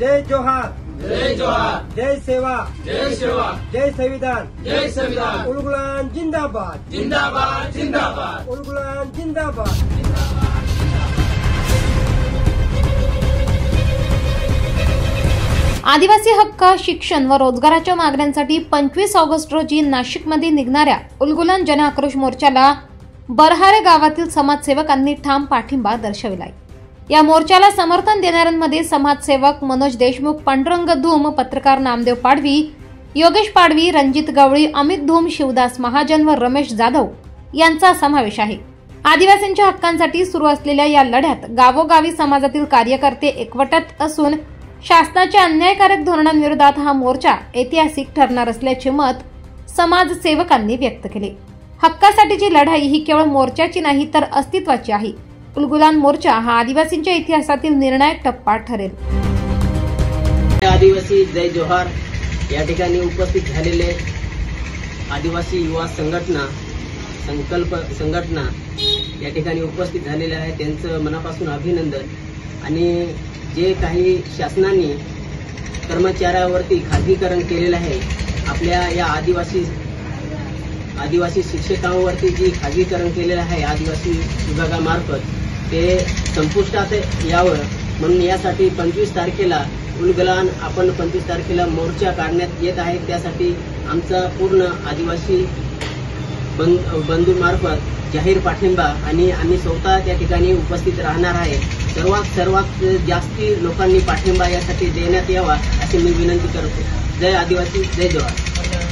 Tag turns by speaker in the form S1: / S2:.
S1: जय जोहार,
S2: जय जोहार,
S1: जय सेवा,
S2: जय सेवा,
S1: जय संविधान,
S2: जय संविधान,
S1: उलगुलान जिंदाबाद,
S2: जिंदाबाद जिंदाबाद,
S1: उलगुलान जिंदाबाद।
S3: आदिवासी हक्क, शिक्षण व रोजगाराच्या मागण्यांसाठी 25 ऑगस्ट रोजी नाशिकमध्ये निघणाऱ्या उलगुलान जन आक्रोश मोर्चाला बरहारे गावातील समाजसेवकांनी ठाम पाठिंबा दर्शविलाय। या मोर्चाला समर्थन देणाऱ्यांमध्ये समाजसेवक मनोज देशमुख, पांडुरंग धूम, पत्रकार नामदेव पाडवी, योगेश पाडवी, रणजित गवळी, अमित धूम, शिवदास महाजन व रमेश जाधव यांचा समावेश आहे। आदिवासींच्या हक्कांसाठी सुरू असलेल्या या लढ्यात गावोगावी समाजातील कार्यकर्ते एकवटत असून शासनाच्या अन्यायकारक धोरणांविरोधात हा मोर्चा ऐतिहासिक ठरणार असल्याचे मत समाजसेवकांनी व्यक्त केले। हक्कासाठीची लढाई ही केवळ मोर्चाची नाही तर अस्तित्वाची आहे। उलगुलान मोर्चा हा आदिवासींच्या इतिहासातील निर्णायक टप्पा ठरेल।
S4: आदिवासी जय जोहार या ठिकाणी उपस्थित झालेले आदिवासी युवा संघटना संकल्प संघटना या ठिकाणी उपस्थित झालेले आहे, त्यांचं मनापासून अभिनंदन। आणि जे काही शासनाने कर्मचाऱ्यावरती खाजगीकरण केलेलं आहे, आपल्या या आदिवासी शिक्षकांवरती जी खाजगीकरण केलेलं आहे आदिवासी विभागामार्फत, ते संपुष्टात यावं म्हणून यासाठी 25 तारखेला उलगुलान आपण 25 तारखेला मोर्चा काढण्यात येत आहे। त्यासाठी आमचा पूर्ण आदिवासी बंधूमार्फत जाहीर पाठिंबा आणि आम्ही स्वतः त्या ठिकाणी उपस्थित राहणार आहे। सर्वात जास्ती लोकांनी पाठिंबा यासाठी देण्यात यावा अशी मी विनंती करतो। जय आदिवासी, जय जोहार।